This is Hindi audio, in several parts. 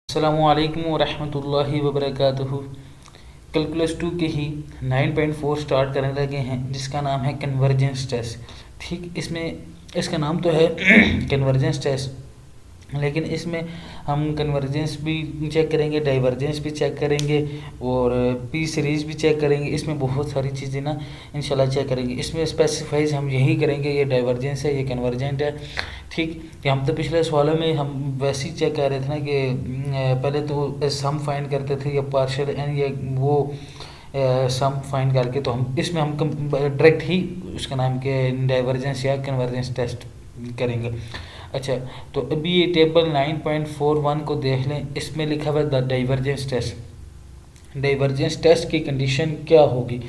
अस्सलामुअलैकुम वरहमतुल्लाहि वबरकातुहू। कैलकुलस 2 के ही 9.4 स्टार्ट करने लगे हैं जिसका नाम है कन्वर्जेंस टेस्ट। ठीक, इसमें इसका नाम तो है कन्वर्जेंस टेस्ट, लेकिन इसमें हम कन्वर्जेंस भी चेक करेंगे, डाइवर्जेंस भी चेक करेंगे और पी सीरीज़ भी चेक करेंगे। इसमें बहुत सारी चीज़ें ना इंशाल्लाह चेक करेंगे। इसमें स्पेसिफाइज हम यही करेंगे, ये डाइवर्जेंस है, ये कन्वर्जेंट है। ठीक, कि हम तो पिछले सवालों में हम वैसे ही चेक कर रहे थे ना कि पहले तो सम फाइंड करते थे या पार्शियल एन या वो सम फाइंड करके, तो हम इसमें हम डायरेक्ट ही उसका नाम के डाइवर्जेंस या कन्वर्जेंस टेस्ट करेंगे। अच्छा, तो अभी ये टेबल 9.41 को देख लें। इसमें लिखा हुआ है the divergence test. Divergence test की कंडीशन क्या होगी?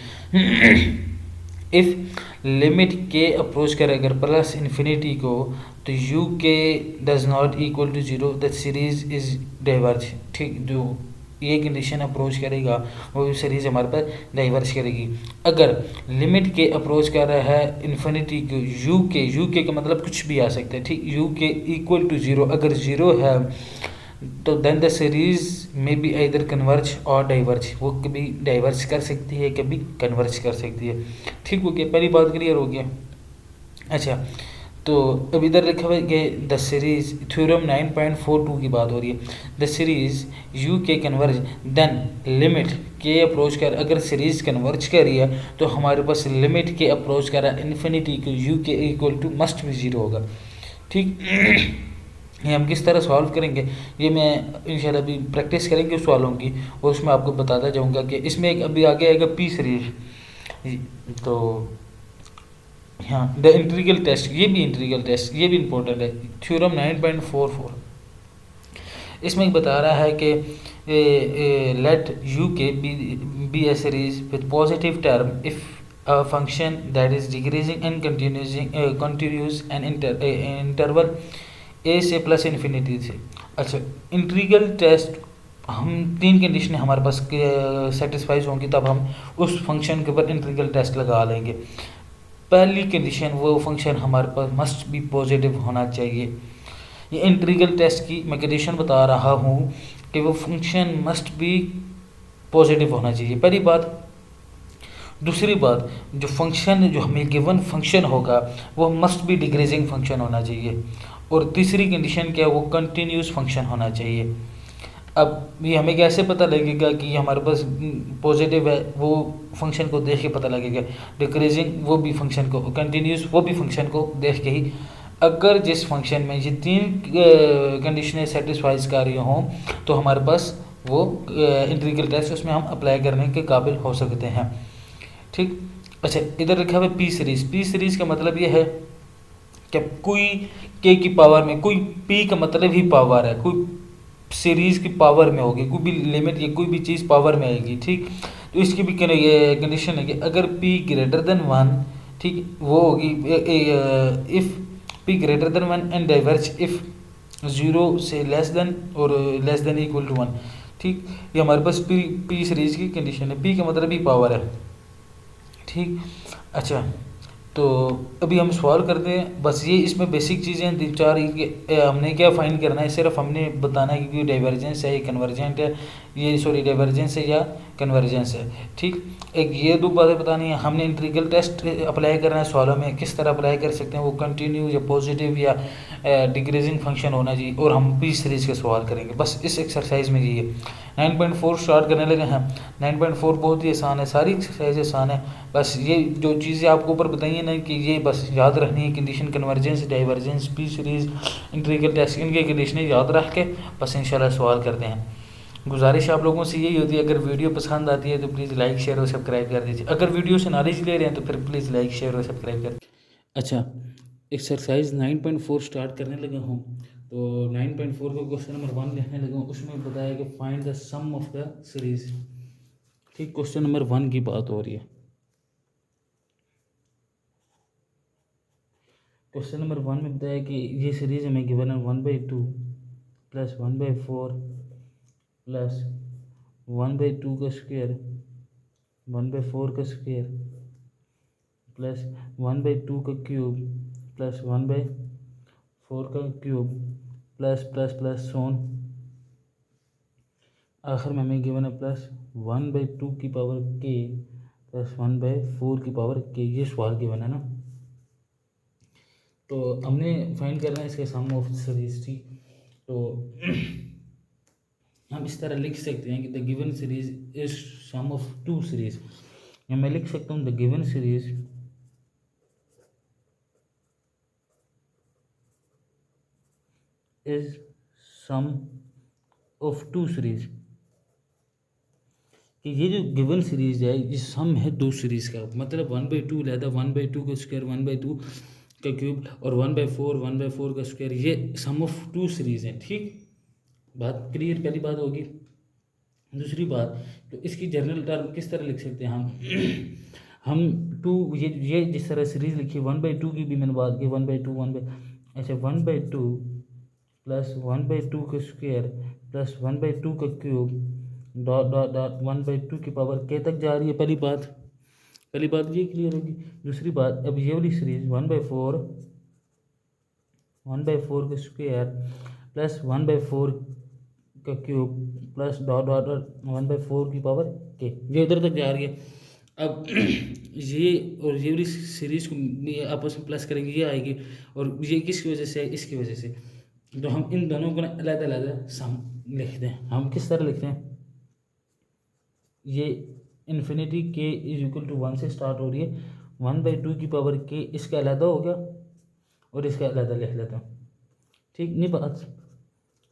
इफ़ लिमिट के अप्रोच करे अगर प्लस इन्फिनिटी को, तो U K does not equal to zero, the series is diverge. ठीक, जो ये कंडीशन अप्रोच करेगा वो सीरीज हमारे पास डाइवर्ज करेगी। अगर लिमिट के अप्रोच कर रहा है इन्फिनिटी को, यू के का मतलब कुछ भी आ सकता है। ठीक, यू के इक्वल टू जीरो, अगर जीरो है तो देन द सीरीज में बी इधर कन्वर्ज और डाइवर्ज। वो कभी डाइवर्ज कर सकती है, कभी कन्वर्ज कर सकती है। ठीक हो गया, पहली बात क्लियर हो गया। अच्छा, तो अब इधर लिखा हुआ है कि द सीरीज, थ्योरम 9.42 की बात हो रही है। द सीरीज यू के कन्वर्ज देन लिमिट के अप्रोच कर, अगर सीरीज कन्वर्ज कर रही है तो हमारे पास लिमिट के अप्रोच कर रहा है इन्फिनिटी को, यू के इक्वल टू मस्ट भी जीरो होगा। ठीक, ये हम किस तरह सॉल्व करेंगे ये मैं इंशाल्लाह अभी प्रैक्टिस करेंगे उस सवालों की, और उसमें आपको बताता जाऊंगा कि इसमें एक अभी आगे आएगा पी सीरीज। तो हाँ, द इंटीग्रल टेस्ट, ये भी इंटीग्रल टेस्ट, ये भी इंपॉर्टेंट है। थ्योरम 9.44 इसमें एक बता रहा है कि let U K be a series with positive term if a function that is decreasing and continues an interval A से प्लस इन्फिनिटी से। अच्छा, इंटीग्रल टेस्ट हम तीन कंडीशन हमारे पास सेटिस्फाइज होंगी तब हम उस फंक्शन के ऊपर इंटीग्रल टेस्ट लगा लेंगे। पहली कंडीशन, वो फंक्शन हमारे पास मस्ट बी पॉजिटिव होना चाहिए। ये इंटीग्रल टेस्ट की मैं कंडीशन बता रहा हूँ कि वो फंक्शन मस्ट बी पॉजिटिव होना चाहिए, पहली बात। दूसरी बात, जो फंक्शन, जो हमें गिवन फंक्शन होगा वो मस्ट बी डिक्रीजिंग फंक्शन होना चाहिए। और तीसरी कंडीशन क्या है, वो कंटिन्यूस फंक्शन होना चाहिए। अब ये हमें कैसे पता लगेगा कि हमारे पास पॉजिटिव है? वो फंक्शन को देख के पता लगेगा। डिक्रीजिंग वो भी फंक्शन को, कंटिन्यूस वो भी फंक्शन को देख के ही। अगर जिस फंक्शन में ये तीन कंडीशनें सेटिस्फाइज कर रही हों तो हमारे पास वो इंटीग्रल टेस्ट उसमें हम अप्लाई करने के काबिल हो सकते हैं। ठीक, अच्छा, इधर लिखा हुआ है पी सीरीज। पी सीरीज का मतलब ये है कि कोई के की पावर में, कोई पी का मतलब ही पावर है, कोई सीरीज की पावर में होगी, कोई भी लिमिट या कोई भी चीज़ पावर में आएगी। ठीक, तो इसकी भी ये कंडीशन है कि अगर पी ग्रेटर देन वन, ठीक, वो होगी if P greater than one and diverge if zero से लेस देन और less than equal to one. ठीक, ये हमारे पास पी सीरीज की कंडीशन है। पी का मतलब ही पावर है। ठीक, अच्छा, तो अभी हम सवाल करते हैं। बस ये इसमें बेसिक चीज़ें हैं तीन चार हमने क्या फाइंड करना है, सिर्फ हमने बताना है कि डाइवर्जेंस है, ये कन्वर्जेंट है, ये सॉरी डाइवर्जेंस है या कन्वर्जेंस है। ठीक, एक ये दो बातें बतानी है। हमने इंटीग्रल टेस्ट अप्लाई करना है सवालों में, किस तरह अप्लाई कर सकते हैं, वो कंटिन्यू या पॉजिटिव या डिक्रीजिंग फंक्शन होना चाहिए, और हम पी सीरीज के सवाल करेंगे बस इस एक्सरसाइज में। ये 9.4 स्टार्ट करने लगे हैं। 9.4 बहुत ही आसान है, सारी एक्सरसाइज आसान है। बस ये जो चीज़ें आपको ऊपर बताई हैं ना कि ये बस याद रखनी है, condition, convergence, divergence, P series, integral test, इनके कंडीशनें याद रख के बस इंशाल्लाह सवाल करते हैं। गुजारिश आप लोगों से यही होती है, अगर वीडियो पसंद आती है तो प्लीज़ लाइक शेयर और सब्सक्राइब कर दीजिए। अगर वीडियो से नॉलेज ले रहे हैं तो फिर प्लीज़ लाइक शेयर और सब्सक्राइब कर। अच्छा, एक्सरसाइज 9.4 स्टार्ट करने लगा हूँ। तो 9.4 को क्वेश्चन नंबर 1 लिखने लगा हूँ। उसमें बताया कि find the sum of the series. ठीक, क्वेश्चन नंबर 1 की बात हो रही है। क्वेश्चन नंबर 1 में बताया कि ये सीरीज हमें गिवन है 1/2 प्लस 1/4 प्लस 1/2 का स्क्वायर, 1/4 का स्क्वायर प्लस 1/2 का क्यूब प्लस 1/4 का cube plus plus plus so on आखिर में हमें गिवन है प्लस 1/2 की पावर के प्लस 1/4 की पावर के, ये सवाल गिवन है ना। तो हमने फाइंड करना है इसके सम ऑफ सीरीज, ठीक। तो हम इस तरह लिख सकते हैं कि the given series is sum of two series, या मैं लिख सकता हूँ the given series is sum of two series, कि ये जो गिवन सीरीज है ये सम है दो सीरीज का, मतलब 1/2 लहदा 1/2 का स्क्वायर 1/2 का क्यूब और 1/4 1/4 का स्क्वायर, ये सम ऑफ टू सीरीज है, ठीक। बात क्लियर, पहली बात होगी। दूसरी बात, तो इसकी जनरल टर्म किस तरह लिख सकते हैं हम टू, ये जिस तरह सीरीज लिखी 1/2 की भी मैंने बात की 1/2 अच्छा 1/2 प्लस 1/2 का स्क्वायर प्लस 1/2 का क्यूब डॉट डॉट डॉट 1/2 की पावर के तक जा रही है। पहली बात ये क्लियर होगी। दूसरी बात, अब ये वाली सीरीज 1/4 का स्क्वायर प्लस 1/4 का cube plus dot dot dot 1/4 की पावर के, ये इधर तक जा रही है। अब ये और ये वाली सीरीज को आपस में प्लस करेंगे, ये आएगी, और ये किसकी वजह से है, इसकी वजह से। तो हम इन दोनों को ना अलग सम लिखते हैं। हम किस तरह लिखते हैं, ये इन्फिनिटी के इज इक्वल टू 1 से स्टार्ट हो रही है, 1/2 की पावर के इसका अलहदा हो गया और इसका अलहदा लिख लेता हूँ, ठीक नहीं बात।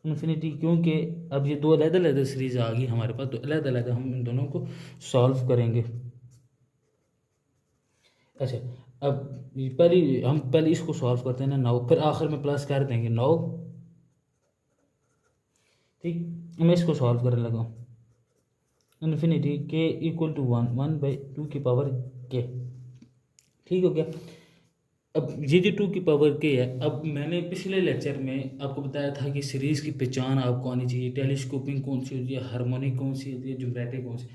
इन्फिनिटी, क्योंकि अब ये दो अलग सीरीज आ गई हमारे पास, तो अलग हम इन दोनों को सॉल्व करेंगे। अच्छा, अब हम पहले इसको सॉल्व करते हैं ना 9, फिर आखिर में प्लस कर देंगे 9, ठीक। मैं इसको सॉल्व करने लगा हूँ। इन्फिनिटी के इक्वल टू 1/2 की पावर के, ठीक हो गया। अब ये जो 2 की पावर के है, अब मैंने पिछले लेक्चर में आपको बताया था कि सीरीज़ की पहचान आपको आनी चाहिए, टेलीस्कोपिंग कौन सी होती है, हार्मोनिक कौन सी होती है, ज्योमेट्रिक कौन सी।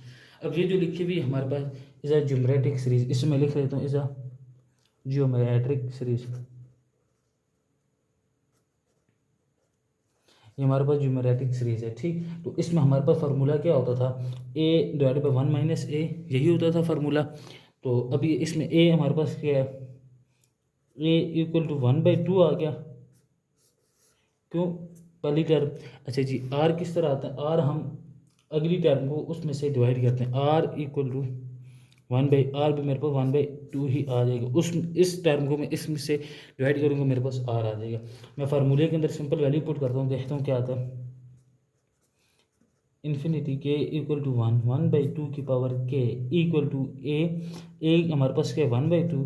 अब ये जो लिखी हुई है हमारे पास इज़ अ ज्योमेट्रिक सीरीज, इसमें लिख लेता हूँ इज़ अ ज्योमेट्रिक सीरीज, ये हमारे पास ज्योमेट्रिक सीरीज है, ठीक। तो इसमें हमारे पास फार्मूला क्या होता था, a/1 - a, यही होता था फार्मूला। तो अभी इसमें a हमारे पास क्या है, a इक्वल टू 1/2 आ गया, क्यों, पहली टर्म। अच्छा जी, r किस तरह आता है, r हम अगली टर्म को उसमें से डिवाइड करते हैं, r इक्वल टू 1/r भी मेरे पास 1/2 ही आ जाएगा, उस इस टर्म को मैं इसमें से डिवाइड करूँगा, मेरे पास r आ जाएगा। मैं फार्मूले के अंदर सिंपल वैल्यू पुट करता हूँ, देखता हूँ क्या आता है। इन्फिनिटी के इक्वल टू 1/2 की पावर के इक्वल टू ए हमारे पास क्या है 1/2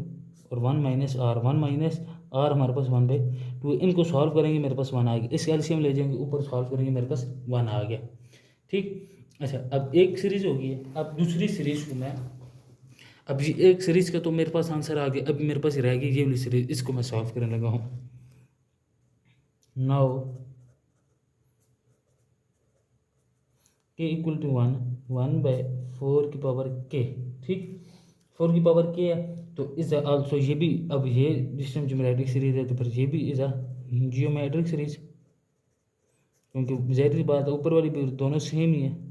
और 1 - r हमारे पास 1/2, इनको सॉल्व करेंगे मेरे पास 1 आ गया, इस एलसीएम ले जाएंगे ऊपर सॉल्व करेंगे मेरे पास 1 आ गया, ठीक। अच्छा, अब एक सीरीज होगी, अब दूसरी सीरीज को मैं, अब ये एक सीरीज का तो मेरे पास आंसर आ गया, अब मेरे पास रह गई ये वाली सीरीज, इसको मैं सॉल्व करने लगा हूँ। नाउ के इक्वल टू 1/4 की पावर के, ठीक। 4 की पावर के है, तो इज आल्सो, ये भी, अब ये जिसमें ज्योमेट्रिक सीरीज है तो फिर ये भी इज अ जियोमेट्रिक सीरीज, क्योंकि ज़ाहिर सी बात है ऊपर वाली भी दोनों सेम ही है,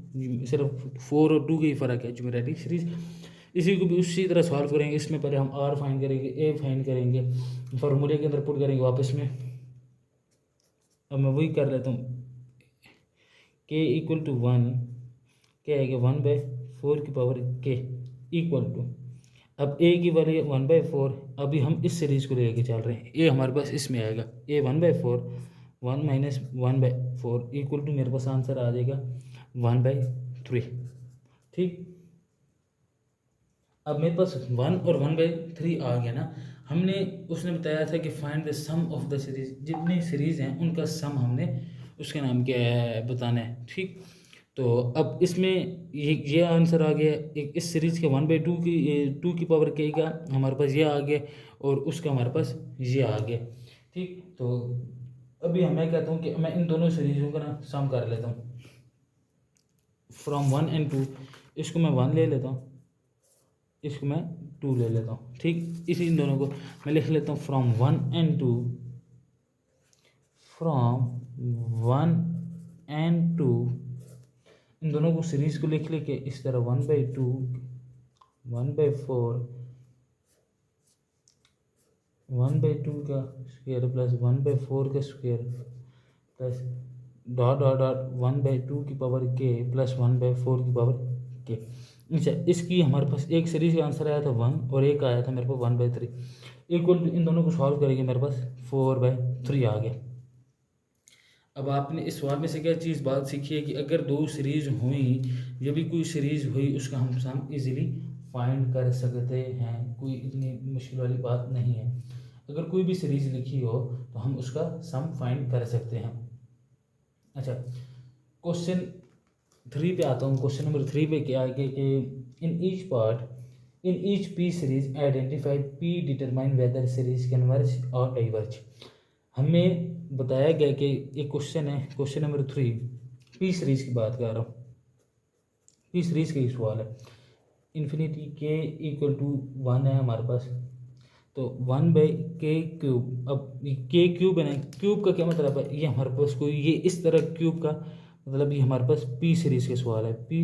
सिर्फ 4 और 2 का ही फ़र्क है ज्योमेट्रिक सीरीज। इसी को भी उसी तरह सॉल्व करेंगे, इसमें पहले हम r फाइंड करेंगे, a फाइंड करेंगे, फार्मूले के अंदर पुट करेंगे वापस में। अब मैं वही कर लेता हूँ, k इक्वल टू 1 क्या है कि 1/4 की पावर के इक्वल टू, अब a की वैल्यू 1/4, अभी हम इस सीरीज़ को लेके चल रहे हैं, a हमारे पास इसमें आएगा, a 1/4 1 - 1/4 इक्वल टू, मेरे पास आंसर आ जाएगा 1/3, ठीक। अब मेरे पास 1 और 1/3 आ गया ना। हमने उसने बताया था कि find the sum of the series, जितनी सीरीज़ हैं उनका सम हमने उसका नाम क्या है बताना है, ठीक। तो अब इसमें ये आंसर आ गया, एक इस सीरीज़ के 1/2 की 2 की पावर के का हमारे पास ये आ गया, और उसका हमारे पास ये आ गया, ठीक। तो अभी मैं कहता हूँ कि मैं इन दोनों सीरीज़ों का ना सम कर लेता हूँ, फ्रॉम 1 और 2, इसको मैं 1 ले लेता हूँ, इसको मैं 2 ले लेता हूँ, ठीक। इसी इन दोनों को मैं लिख लेता हूँ फ्रॉम 1 और 2, फ्रॉम 1 और 2 इन दोनों को सीरीज को लिख लेके इस तरह 1/2 1/4 1/2 का स्क्वायर प्लस 1/4 का square plus dot dot dot 1/2 की पावर के प्लस 1/4 की पावर के। अच्छा, इसकी हमारे पास एक सीरीज का आंसर आया था 1 और एक आया था मेरे पास 1/3 इक्वल टू, इन दोनों को सॉल्व करेंगे मेरे पास 4/3 आ गया। अब आपने इस सवाल में से क्या चीज़ बात सीखी है कि अगर दो सीरीज हुई, जब भी कोई सीरीज हुई उसका हम सम इजीली फाइंड कर सकते हैं, कोई इतनी मुश्किल वाली बात नहीं है। अगर कोई भी सीरीज लिखी हो तो हम उसका सम फाइंड कर सकते हैं। अच्छा, क्वेश्चन 3 पे आता हूँ। क्वेश्चन नंबर 3 पे क्या है कि in each P series identify P determine whether series converge और डाइवर्ज। हमें बताया गया कि एक क्वेश्चन है, क्वेश्चन नंबर 3 पी सीरीज की बात कर रहा हूँ। पी सीरीज का ही सवाल है। इन्फिनिटी के इक्वल टू 1 है हमारे पास, तो 1/k³। अब के क्यूब है ना, क्यूब का क्या मतलब है, ये हमारे पास कोई ये इस तरह क्यूब का मतलब ये हमारे पास पी सीरीज का सवाल है, पी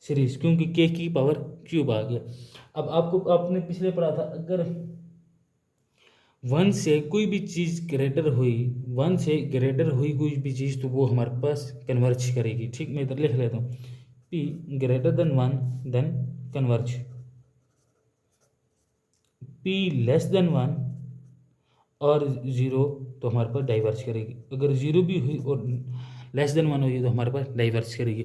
सीरीज, क्योंकि के की पावर क्यूब आ गया। अब आपने पिछले पढ़ा था, अगर 1 से कोई भी चीज़ ग्रेटर हुई, 1 से ग्रेटर हुई कोई भी चीज़, तो वो हमारे पास कन्वर्ज करेगी। ठीक, मैं इधर लिख लेता हूँ, P greater than 1 then converge, P less than 1 और 0 तो हमारे पास डाइवर्ज करेगी। अगर 0 भी हुई और लेस देन 1 हुई तो हमारे पास डाइवर्ज करेगी।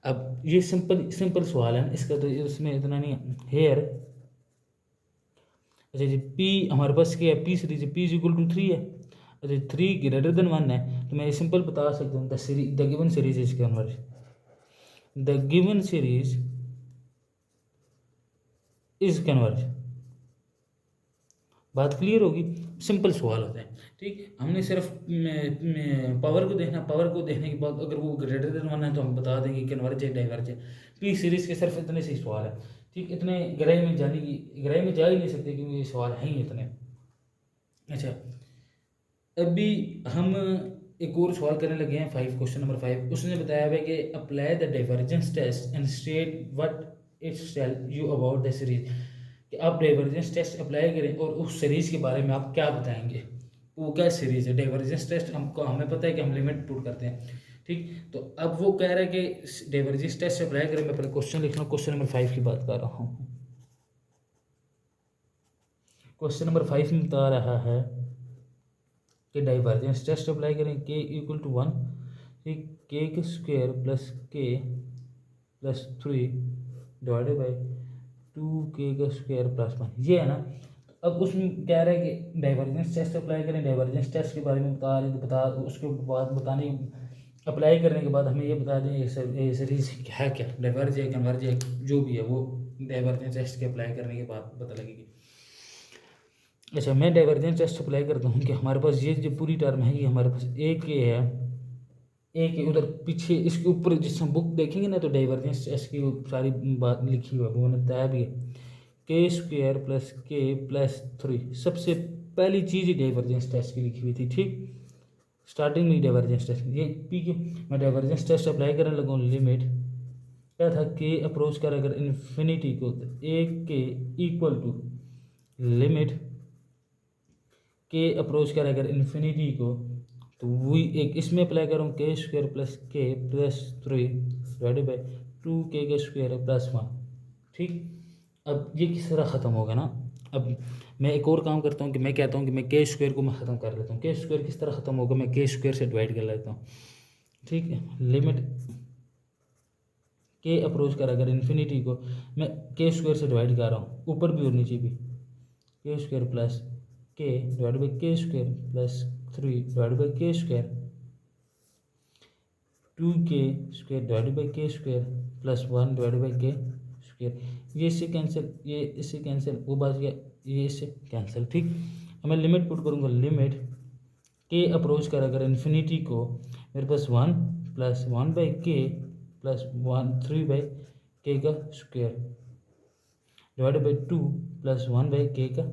अब ये सिंपल सवाल है ना इसका, तो इसमें इतना नहीं है। हेयर, अच्छा जी, पी हमारे पास क्या है, पी सीरीज है, पी इज इक्वल टू 3 है। अच्छा, 3 ग्रेटर देन 1 है, तो मैं ये सिंपल बता सकता हूँ the given series is converge, the given series is converge. बात क्लियर होगी, सिंपल सवाल होता है। ठीक, हमने सिर्फ पावर को देखना, पावर को देखने के बाद अगर वो ग्रेटर देन 1 है तो हम बता देंगे कन्वर्ज है डाइवर्ज है। पी सीरीज के सिर्फ इतने से ही सवाल है। ठीक, इतने गहराई में जाने की गहराई में जा ही नहीं सकते क्योंकि ये सवाल है ही इतने। अच्छा, अभी हम एक और सवाल करने लगे हैं 5, क्वेश्चन नंबर 5। उसने बताया हुआ है कि apply the divergence test and state what it's tell you about the series, कि आप डाइवर्जेंस टेस्ट अप्लाई करें और उस सीरीज के बारे में आप क्या बताएंगे, वो क्या सीरीज है। डाइवर्जेंस टेस्ट हमको हमें पता है कि हम लिमिट पुट करते हैं। ठीक, तो अब वो कह रहा है कि डाइवर्जेंस टेस्ट अप्लाई करें। मैं पहले क्वेश्चन लिख रहा हूँ, क्वेश्चन नंबर 5 की बात कर रहा हूँ। क्वेश्चन नंबर 5 में बता रहा है कि डाइवर्जेंस टेस्ट अप्लाई करें, के इक्वल टू 1, ठीक, के के स्क्वायर प्लस के प्लस 3 डिवाइडेड बाई 2k का स्क्वायर प्लस 1, ये है ना। अब उसमें कह रहा है कि डाइवर्जेंस टेस्ट अप्लाई करें, डाइवर्जेंस टेस्ट के बारे में बता रहे हैं, तो बता उसके बाद बताने अप्लाई करने के बाद हमें ये बता दें ये सीरीज है क्या, डाइवर्ज है कन्वर्ज है, जो भी है वो डाइवर्जेंस टेस्ट के अप्लाई करने के बाद पता लगेगी। अच्छा, मैं डाइवर्जेंस टेस्ट अप्लाई करता हूँ कि हमारे पास ये जो पूरी टर्म है ये हमारे पास एक ये है, एक ही उधर पीछे इसके ऊपर जिस हम बुक देखेंगे ना तो डाइवर्जेंस टेस्ट की सारी बात लिखी हुई है, वो मैंने बताया भी है। के स्क्वायर प्लस के प्लस 3 सबसे पहली चीज़ ही डाइवर्जेंस टेस्ट की लिखी हुई थी। ठीक, स्टार्टिंग में डाइवर्जेंस टेस्ट, ये पी के मैं डाइवर्जेंस टेस्ट अप्लाई करने लगा हूँ। लिमिट क्या था, के अप्रोच कर अगर इन्फिनिटी को, तो एक के इक्वल टू लिमिट के अप्रोच कर अगर इन्फिनिटी को, तो वही एक इसमें अप्लाई करूँ, के स्क्वायर प्लस के प्लस 3 डिवाइडेड बाई 2k के स्क्वायर प्लस 1। ठीक, अब ये किस तरह ख़त्म होगा ना। अब मैं एक और काम करता हूँ कि मैं कहता हूँ कि मैं के स्क्वायर को मैं ख़त्म कर लेता हूँ। के स्क्वायर किस तरह ख़त्म होगा, मैं के स्क्वायर से डिवाइड कर लेता हूँ। ठीक है, लिमिट के अप्रोच कर अगर इन्फिनिटी को मैं के स्क्वायर से डिवाइड कर रहा हूँ, ऊपर भी और नीचे भी, के स्क्वायर प्लस के डिवाइड बाई के स्क्वायर प्लस 3 डिवाइड बाई के square, 2k square divide by के स्क्वायर प्लस 1 डिवाइड बाई के स्क्वायर। ये इससे कैंसिल, ये इससे कैंसिल, वो बात गया, ये इससे कैंसिल। ठीक, अब मैं लिमिट पुट करूँगा, लिमिट के अप्रोच कर अगर इन्फिनिटी को, मेरे पास 1 प्लस 1 बाई के प्लस 3 बाई के का square divide by 2 plus 1 by के का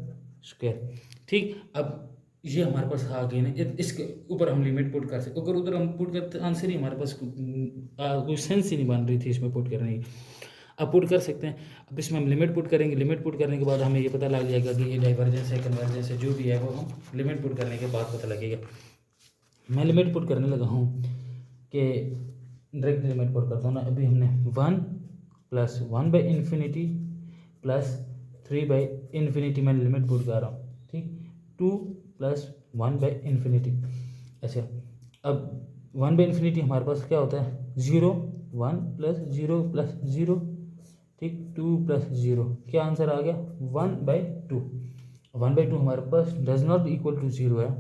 स्क्वायर। ठीक, अब ये हमारे पास आ गई ना, इसके ऊपर हम लिमिट पुट कर सकते। अगर उधर हम पुट करते आंसर ही हमारे पास कोई सेंस ही नहीं बन रही थी इसमें पुट करने की। अब पुट कर सकते हैं। अब इसमें हम लिमिट पुट करेंगे। लिमिट पुट करने के बाद हमें ये पता लग जाएगा कि ये डाइवर्जेंस है, कन्वर्जेंस है, जो भी है वो हम लिमिट पुट करने के बाद पता लगेगा। मैं लिमिट पुट करने लगा हूँ कि डायरेक्ट लिमिट पुट करता हूँ ना। अभी हमने 1 + 1/∞ प्लस 3/∞ मैंने लिमिट पुट कर रहा हूँ, ठीक। 2 + 1/∞। अच्छा, अब 1/∞ हमारे पास क्या होता है, 0, 1 + 0 + 0, ठीक। 2 + 0, क्या आंसर आ गया, 1/2। 1/2 हमारे पास डज नॉट इक्वल टू 0 है।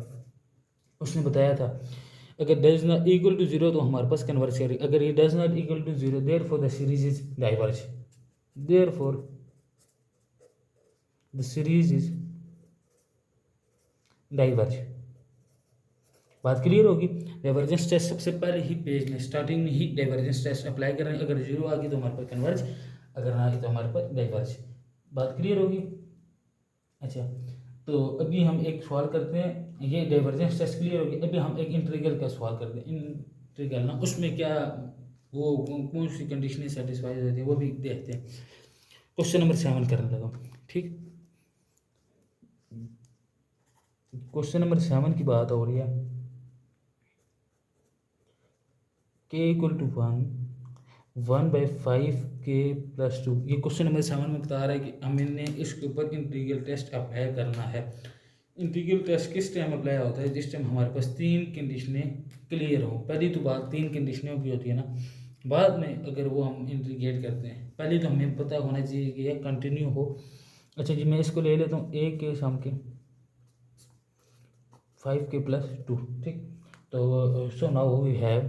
उसने बताया था अगर डज नॉट इक्वल टू 0 तो हमारे पास कन्वर्ज करेगी। अगर ये does not equal to 0 therefore the series is diverge, therefore the series is diverge. बात क्लियर होगी। डाइवर्जेंस टेस्ट सबसे पहले ही पेज में स्टार्टिंग में ही डाइवर्जेंस टेस्ट अप्लाई कर रहे हैं। अगर 0 आ गई तो हमारे पास कन्वर्ज, अगर ना आ गई तो हमारे पास डाइवर्ज। बात क्लियर होगी। अच्छा, तो अभी हम एक सवाल करते हैं। ये डाइवर्जेंस टेस्ट क्लियर होगी। अभी हम एक इंटीग्रल का सवाल करते हैं। इंटीग्रल ना, उसमें क्या वो कौन सी कंडीशनें सेटिस्फाई होती है वो भी देखते हैं। क्वेश्चन नंबर 7 करने लगा, ठीक। क्वेश्चन नंबर 7 की बात हो रही है। k = 1, 1/5 k + 2। ये क्वेश्चन नंबर 7 में बता रहा है कि हमने इसके ऊपर इंटीग्रल टेस्ट अप्लाई करना है। इंटीग्रल टेस्ट किस टाइम अप्लाई होता है, जिस टाइम हमारे पास 3 कंडीशनें क्लियर हो। पहली तो बात 3 कंडीशनों की होती है ना, बाद में अगर वो हम इंटीग्रेट करते हैं, पहले तो हमें पता होना चाहिए कि यह कंटिन्यू हो। अच्छा जी, मैं इसको ले लेता हूँ a के सम के 5k + 2, ठीक। तो so now we have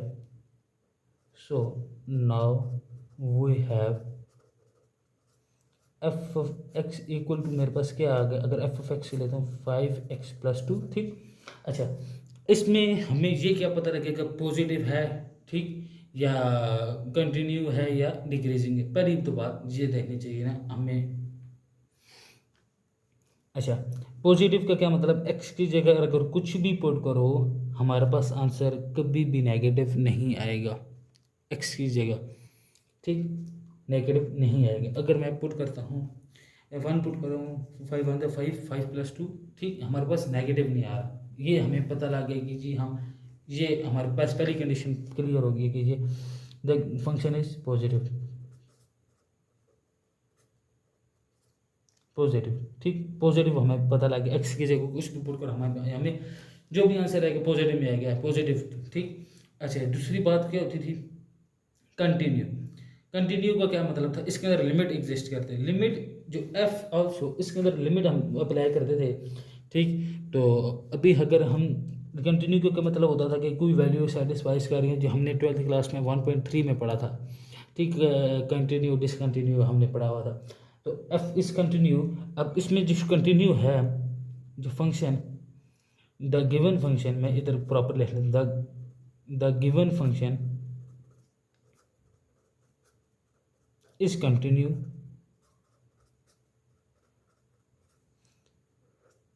f of x equal to, मेरे पास क्या आ गया, अगर f of x लेता हूँ 5x + 2, ठीक। अच्छा, इसमें हमें ये क्या पता लगेगा, पॉजिटिव है, ठीक, या कंटिन्यू है या डिक्रीजिंग है। पहली तो बात ये देखनी चाहिए ना हमें। अच्छा, पॉजिटिव का क्या मतलब, x की जगह अगर कुछ भी पुट करो हमारे पास आंसर कभी भी नेगेटिव नहीं आएगा। x की जगह, ठीक, नेगेटिव नहीं आएगा। अगर मैं पुट करता हूँ 1 पुट कर रहा हूँ, 5 1 5, 5 + 2, ठीक, हमारे पास नेगेटिव नहीं आ रहा। ये हमें पता लग गया कि जी हम, ये हमारे पास पहली कंडीशन क्लियर होगी कि ये the function is positive, positive, ठीक। पॉजिटिव हमें पता लग गया। एक्स की जगह कुछ भी पुट कर हमें जो भी आंसर आएगा पॉजिटिव में आएगा, पॉजिटिव, ठीक। अच्छा, दूसरी बात क्या होती थी, कंटिन्यू। कंटिन्यू का क्या मतलब था, इसके अंदर लिमिट एग्जिस्ट करते हैं। लिमिट जो एफ ऑल्सो, इसके अंदर लिमिट हम अप्लाई करते थे, ठीक। तो अभी अगर हम कंटिन्यू का क्या मतलब होता था कि कोई वैल्यू सेटिस्फाइज कर रही है, जो हमने 12th क्लास में 1.3 में पढ़ा था, ठीक। कंटिन्यू डिसकंटिन्यू हमने पढ़ा हुआ था। तो एफ इज कंटिन्यू। अब इसमें जो कंटिन्यू है, जो फंक्शन, द गिवन फंक्शन, मैं इधर प्रॉपर लिख लेता, the given function is continue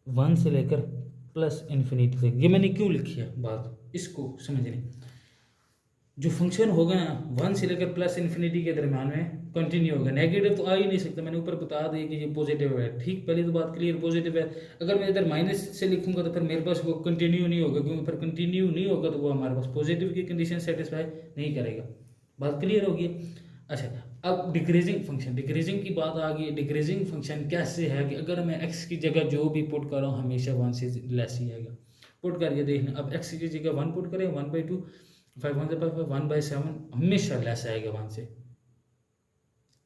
1 से लेकर +∞ तक। ये मैंने क्यों लिखी है बात, इसको समझने। जो फंक्शन होगा ना 1 से लेकर +∞ के दरम्यान में कंटिन्यू होगा, नेगेटिव तो आ ही नहीं सकता। मैंने ऊपर बता दिया कि ये पॉजिटिव है, ठीक। पहली तो बात क्लियर, पॉजिटिव है। अगर मैं इधर माइनस से लिखूंगा तो फिर मेरे पास वो कंटिन्यू नहीं होगा, क्योंकि फिर कंटिन्यू नहीं होगा तो वो हमारे पास पॉजिटिव की कंडीशन सेटिस्फाई नहीं करेगा। बात क्लियर होगी। अच्छा, अब डिक्रीजिंग फंक्शन, डिक्रीजिंग की बात आ गई। डिक्रीजिंग फंक्शन कैसे है कि अगर मैं x की जगह जो भी पुट कर रहा हूँ हमेशा 1 से लेस ही आएगा। पुट करके देखना, अब x की जगह 1 पुट करें, 1/2, 5 1 5, 1/7, हमेशा लेस आएगा 1 से,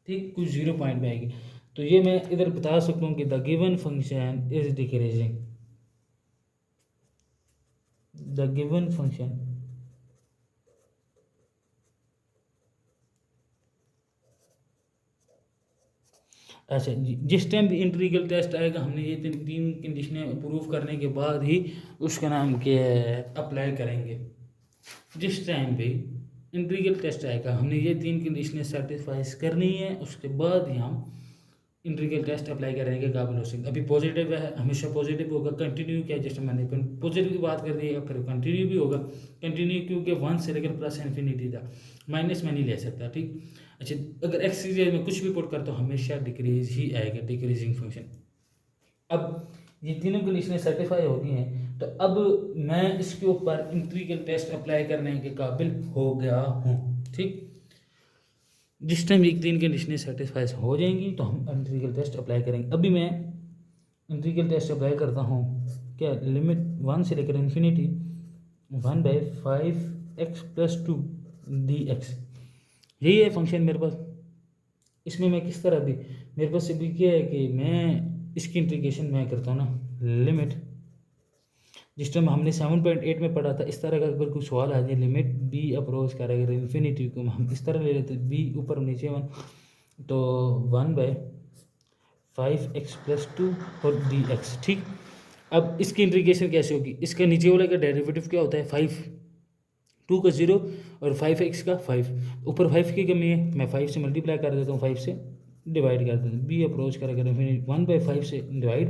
ठीक। कुछ 0 पॉइंट में आएगी। तो ये मैं इधर बता सकता हूँ कि the given function is decreasing, the given function अच्छा जिस टाइम भी इंटीग्रल टेस्ट आएगा, हमने ये तीन कंडीशनें प्रूव करने के बाद ही उसका नाम क्या है अप्लाई करेंगे। जिस टाइम भी इंटीग्रल टेस्ट आएगा हमने ये 3 कंडीशनें सेटिस्फाइज करनी है, उसके बाद ही हम इंटीग्रल टेस्ट अप्लाई करने के काबिल हो सकते। अभी पॉजिटिव है, हमेशा पॉजिटिव होगा। कंटिन्यू क्या, जैसे मैंने पॉजिटिव की बात कर दी है, फिर कंटिन्यू भी होगा। कंटिन्यू क्योंकि 1 से लेकर प्लस इन्फिनिटी था, माइनस में नहीं ले सकता, ठीक। अच्छा, अगर एक्स की जगह में कुछ भी पुट करता हूँ हमेशा डिक्रीज ही आएगा, डिक्रीजिंग फंक्शन। अब ये तीनों कंडीशनें सर्टिफाई हो गई हैं, तो अब मैं इसके ऊपर इंटीग्रल टेस्ट अप्लाई करने के काबिल हो गया हूँ, ठीक। जिस टाइम एक तीन कंडीशनें सेटिस्फाई हो जाएंगी तो हम इंटीग्रल टेस्ट अप्लाई करेंगे। अभी मैं इंटीग्रल टेस्ट अप्लाई करता हूँ, क्या, लिमिट 1 से लेकर इन्फिनिटी 1/5x+2 dx, यही है फंक्शन मेरे पास। इसमें मैं किस तरह भी, मेरे पास अभी क्या है कि मैं इसकी इंटीग्रेशन मैं करता हूँ ना, लिमिट, जिस टाइम हमने 7.8 में पढ़ा था, इस तरह का अगर कोई सवाल आ जाए, लिमिट b अप्रोच करेगा इन्फिनिटी को, हम इस तरह ले लेते b ऊपर नीचे 1, तो 1/5x+2 और dx, ठीक। अब इसकी इंटीग्रेशन कैसे होगी, इसका नीचे वाले का डेरिवेटिव क्या होता है 5, 2 का 0 और 5x का 5, ऊपर 5 की कमी है, मैं 5 से मल्टीप्लाई कर देता हूँ, 5 से डिवाइड कर देता हूँ, b अप्रोच करेगा इन्फिनिटी 1/5 से डिवाइड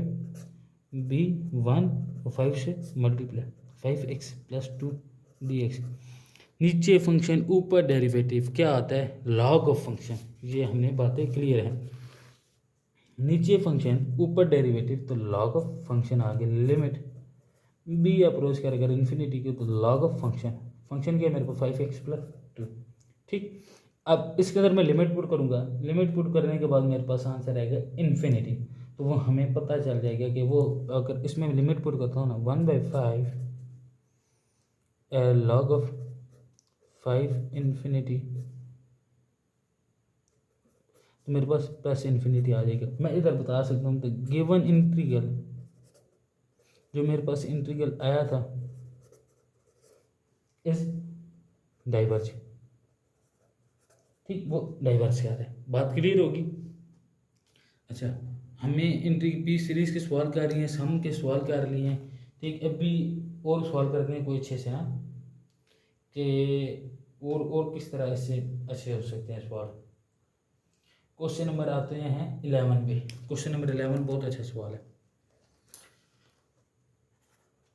b 1 और 5 से मल्टीप्लाई 5x+2 dx। नीचे फंक्शन, ऊपर डेरिवेटिव क्या आता है, लॉग ऑफ फंक्शन, ये हमने बातें क्लियर हैं। नीचे फंक्शन ऊपर डेरिवेटिव, तो लॉग ऑफ फंक्शन आ गया। लिमिट b अप्रोच करेगा इन्फिनिटी की, तो लॉग ऑफ फंक्शन, फंक्शन क्या है मेरे को 5x+2, ठीक। अब इसके अंदर मैं लिमिट पुट करूँगा, लिमिट पुट करने के बाद मेरे पास आंसर आएगा इन्फिनिटी, तो वो हमें पता चल जाएगा कि वो, अगर इसमें लिमिट पुट करता हूँ ना 1/5 लॉग ऑफ 5 इन्फिनिटी, तो मेरे पास प्लस इन्फिनिटी आ जाएगा। मैं इधर बता सकता हूँ, तो गिवन इंटीग्रल, जो मेरे पास इंटीग्रल आया था, इज डाइवर्ज, ठीक, वो डाइवर्स क्या है, बात क्लियर होगी। अच्छा, हमें पी सीरीज के सवाल कर रही हैं, सम के सवाल कर लिए हैं, ठीक। अभी और सवाल करते हैं कोई अच्छे से, हाँ, कि और किस तरह इससे अच्छे हो सकते हैं सवाल। क्वेश्चन नंबर आते हैं 11 पे। क्वेश्चन नंबर 11 बहुत अच्छा सवाल है।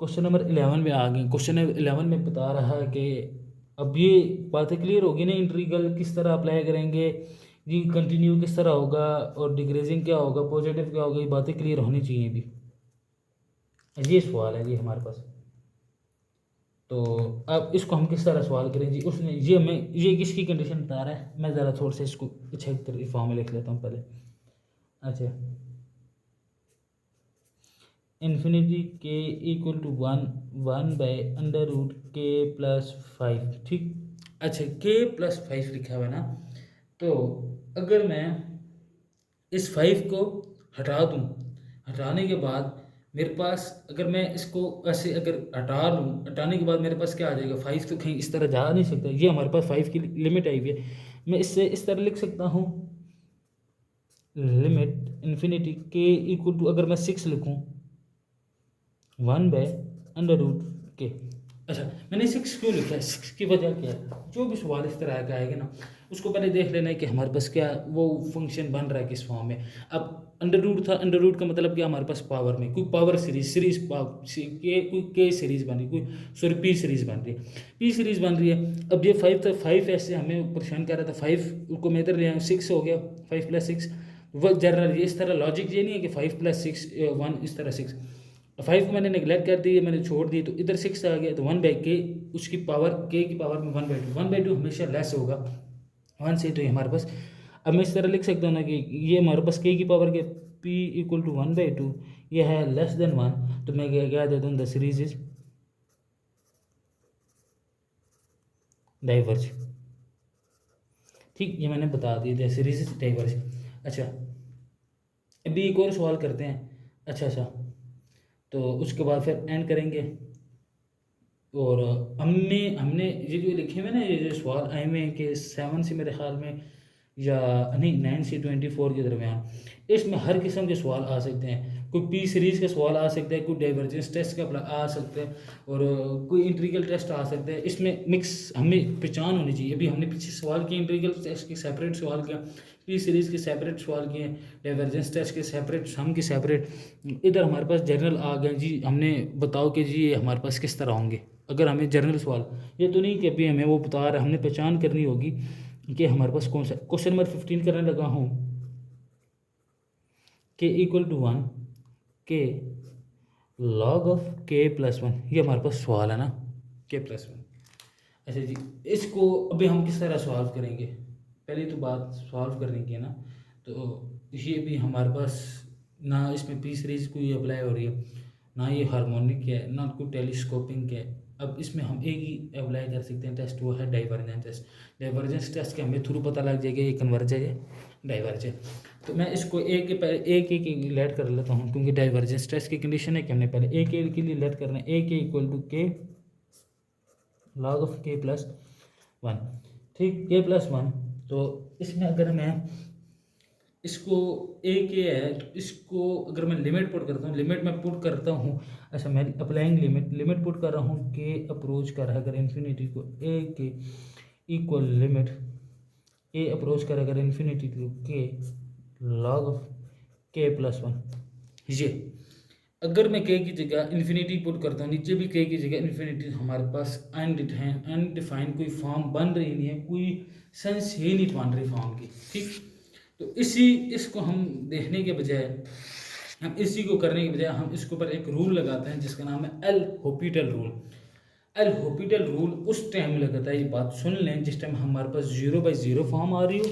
क्वेश्चन नंबर 11 में आ गए। क्वेश्चन 11 में बता रहा है कि अब ये बातें क्लियर होगी ना, इंटीग्रल किस तरह अप्लाई करेंगे जी, कंटिन्यू किस तरह होगा और डिक्रीजिंग क्या होगा, पॉजिटिव क्या होगा, ये बातें क्लियर होनी चाहिए अभी। ये सवाल है जी हमारे पास, तो अब इसको हम किस तरह सवाल करें जी। उसने ये किसकी कंडीशन बता रहा है, मैं ज़रा थोड़ा सा इसको अच्छे फॉर्म में लिख लेता हूँ पहले। अच्छा, इन्फिनिटी के इक्वल टू 1/√k+5, ठीक। अच्छा, k+5 लिखा हुआ है ना, तो अगर मैं इस 5 को हटा दूँ, हटाने के बाद मेरे पास, अगर मैं इसको ऐसे अगर हटा लूँ, हटाने के बाद मेरे पास क्या आ जाएगा, 5 तो कहीं इस तरह जा नहीं सकता, ये हमारे पास 5 की लिमिट आई हुई है। मैं इससे इस तरह लिख सकता हूँ, लिमिट इन्फिनिटी के इक्वल टू, अगर मैं 6 लिखूँ 1/√k। अच्छा, मैंने 6 क्यों लिखा है, 6 की वजह क्या है, जो भी सवाल इस तरह का आएगा ना, उसको पहले देख लेना है कि हमारे पास क्या वो फंक्शन बन रहा है किस फॉर्म में। अब अंडर था, अंडर रूट का मतलब क्या, हमारे पास पावर में कोई पावर सीरीज कोई के सीरीज बन रही, कोई सॉरी पी सीरीज बन रही है, पी सीरीज बन रही है। अब ये 5 था, 5 ऐसे हमें परेशान कर रहा था, 5 को मैं इधर ले आया, 6 हो गया, 5+6 वो जनरल, ये इस तरह लॉजिक ये नहीं है कि 5+6 1 इस तरह 6, 5 को मैंने नेगलेक्ट कर दी, मैंने छोड़ दी, तो इधर 6 आ गया, तो 1/k, उसकी पावर k की पावर में 1/2 हमेशा लेस होगा 1 से, तो ये हमारे पास, अब मैं इस तरह लिख सकता हूँ ना कि ये हमारे पास k की पावर के p = 1/2, ये है लेस देन 1, तो मैं क्या देता हूँ, द सीरीज इज डाइवर्ज, ठीक, ये मैंने बता दी, द सीरीज इज डाइवर्ज। अच्छा, अभी एक और सवाल करते हैं। अच्छा, तो उसके बाद फिर एंड करेंगे। और हमने ये जो लिखे हुए ना, ये जो सवाल आए हुए हैं कि 7 से मेरे ख्याल में, या नहीं 9 से 24 के दरमियान, इसमें हर किस्म के सवाल आ सकते हैं। कोई पी सीरीज़ का सवाल आ सकता है, कोई डाइवर्जेंस टेस्ट का आ सकता है, और कोई इंटीग्रल टेस्ट आ सकता है। इसमें मिक्स हमें पहचान होनी चाहिए। अभी हमने पीछे सवाल किया इंटीग्रल टेस्ट की, सेपरेट सवाल किया, पी सीरीज़ के सेपरेट सवाल किए हैं, डाइवर्जेंस टेस्ट के सेपरेट, सम के सेपरेट। इधर हमारे पास जर्नल आ गए जी, हमने बताओ कि जी ये हमारे पास किस तरह होंगे अगर हमें जर्नल सवाल, ये तो नहीं कि अभी हमें वो बता रहा है, हमने पहचान करनी होगी कि हमारे पास कौन सा। क्वेश्चन नंबर 15 करने लगा हूँ के इक्वल टू 1 के लॉग ऑफ के प्लस 1, ये हमारे पास सवाल है ना, के प्लस 1। अच्छा जी, इसको अभी हम किस तरह सॉल्व करेंगे, पहली तो बात सॉल्व करने की है ना, तो ये भी हमारे पास ना इसमें पी सीरीज कोई अप्लाई हो रही है, ना ये हार्मोनिक है, ना कोई टेलीस्कोपिंग है। अब इसमें हम एक ही अप्लाई कर सकते हैं टेस्ट, वो है डाइवर्जेंस टेस्ट। डाइवर्जेंस टेस्ट के हमें थ्रू पता लग जाएगा ये कन्वर्ज है डाइवर्ज है। तो मैं इसको एक के पहले एक लेट कर लेता हूँ, क्योंकि डाइवर्जेंस टेस्ट की कंडीशन है कि हमने पहले एक के लिए लेट करना है, ए के इक्वल टू के लॉग ऑफ के प्लस 1, ठीक, के प्लस 1। तो इसमें अगर मैं इसको ए के है तो इसको अगर मैं लिमिट पुट करता हूँ, लिमिट में पुट करता हूँ, अच्छा मैं अप्लाइंग लिमिट पुट कर रहा हूँ के अप्रोच कर रहा है अगर इन्फिनिटी को ए के इक्वल लिमिट ए अप्रोच कर अगर इन्फिनिटी टू के लॉग ऑफ के प्लस 1। ये अगर मैं के की जगह इन्फिनिटी पुट करता हूँ, नीचे भी के की जगह इन्फिनिटी, हमारे पास अनडिफाइंड कोई फॉर्म बन रही नहीं है, कोई सेंस ही नहीं बन रही फॉर्म की, ठीक। तो इसको हम देखने के बजाय, हम इसी को करने के बजाय हम इसके ऊपर एक रूल लगाते हैं जिसका नाम है L Hôpital rule. L Hôpital rule उस टाइम लगाता है, ये बात सुन लें, जिस टाइम हमारे पास 0/0 फॉर्म आ रही हो,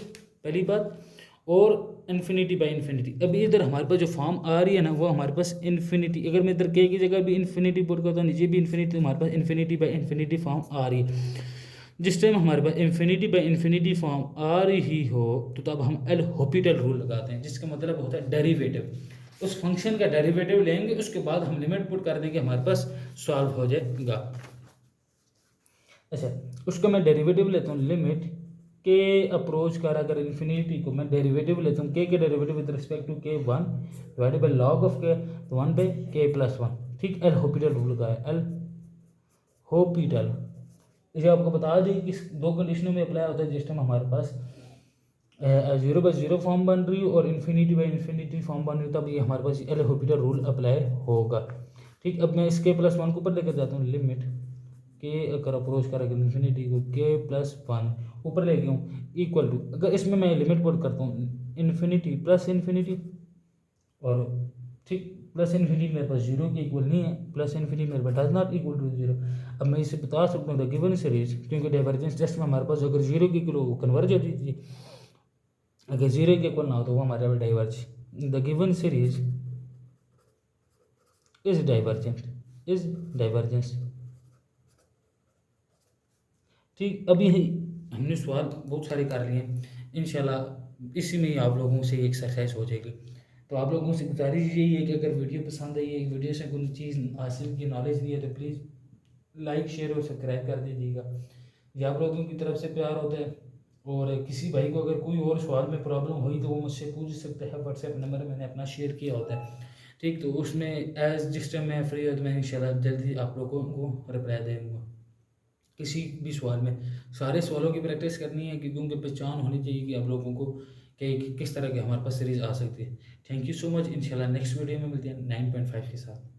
पहली बात, और इन्फिनिटी बाई इन्फिनिटी। अभी इधर हमारे पास जो फॉर्म आ रही है ना, वो हमारे पास इन्फिनिटी, अगर मैं इधर के की जगह भी इन्फिनिटी पुट करता हूँ, नीचे भी इन्फिनिटी, तो हमारे पास इन्फिनिटी बाई इन्फिनिटी फॉर्म आ रही है। जिस टाइम हमारे पास इन्फिनिटी बाई इन्फिनिटी फॉर्म आ रही हो तो तब हम एल हॉपिटल रूल लगाते हैं, जिसका मतलब होता है डेरिवेटिव। उस फंक्शन का डेरिवेटिव लेंगे, उसके बाद हम लिमिट पुट कर देंगे, हमारे पास सॉल्व हो जाएगा। अच्छा, उसका मैं डेरिवेटिव लेता हूँ, लिमिट के अप्रोच कर अगर इन्फिनिटी को मैं डेरिवेटिव लेता हूँ, के डेरिवेटिव विद रिस्पेक्ट टू के 1 डिवाइडेड बाई लॉग ऑफ के 1 बाई के प्लस 1, ठीक। एल हॉपिटल रूल का है, एल हॉपिटल। इसे आपको बता दें कि दो कंडीशनों में अप्लाई होता है, जिस टाइम हमारे पास 0/0 फॉर्म बन रही हो और इन्फिनिटी बाई इन्फिनिटी फॉर्म बन रही हो, तब ये हमारे पास एल हॉपिटल रूल अप्लाई होगा, ठीक। अब मैं इस के प्लस 1 को ऊपर लेकर जाता हूँ, लिमिट के अगर अप्रोच करेगा इन्फिनिटी को के प्लस 1 ऊपर ले गया हूँ इक्वल टू, अगर इसमें मैं लिमिट पुट करता हूँ इन्फिनिटी प्लस इन्फिनिटी, और ठीक, प्लस इन्फिनिटी मेरे पास 0 के इक्वल नहीं है, प्लस इन्फिनिटी मेरे पास डज नॉट इक्वल टू 0। अब मैं इसे बता सकता हूँ द गिवन सीरीज, क्योंकि डाइवर्जेंस टेस्ट में हमारे पास अगर 0 के इक्वल वो कन्वर्ज होती थी, अगर 0 के इक्वल ना हो तो वो हमारे पास diverge. The given series is divergence, ठीक। अभी हमने सवाल बहुत सारे कर लिए हैं, इंशाल्लाह इसी में ही आप लोगों से एक्सरसाइज हो जाएगी। तो आप लोगों से गुजारिश यही है कि अगर वीडियो पसंद आई है, वीडियो से कोई चीज़ हासिल की, नॉलेज दी है, तो प्लीज़ लाइक शेयर और सब्सक्राइब कर दीजिएगा। ये आप लोगों की तरफ से प्यार होता है। और किसी भाई को अगर कोई और सवाल में प्रॉब्लम हुई तो वो मुझसे पूछ सकते हैं, व्हाट्सएप नंबर मैंने अपना शेयर किया होता है, ठीक। तो उसमें एज जिस टाइम मैं फ्री हो तो मैं इंशाल्लाह जल्दी आप लोगों को रिप्लाई दे दूँगा किसी भी सवाल में। सारे सवालों की प्रैक्टिस करनी है, क्योंकि उनकी पहचान होनी चाहिए कि आप लोगों को कि किस तरह के हमारे पास सीरीज़ आ सकती है। थैंक यू सो मच, इंशाल्लाह नेक्स्ट वीडियो में मिलते हैं 9.5 के साथ।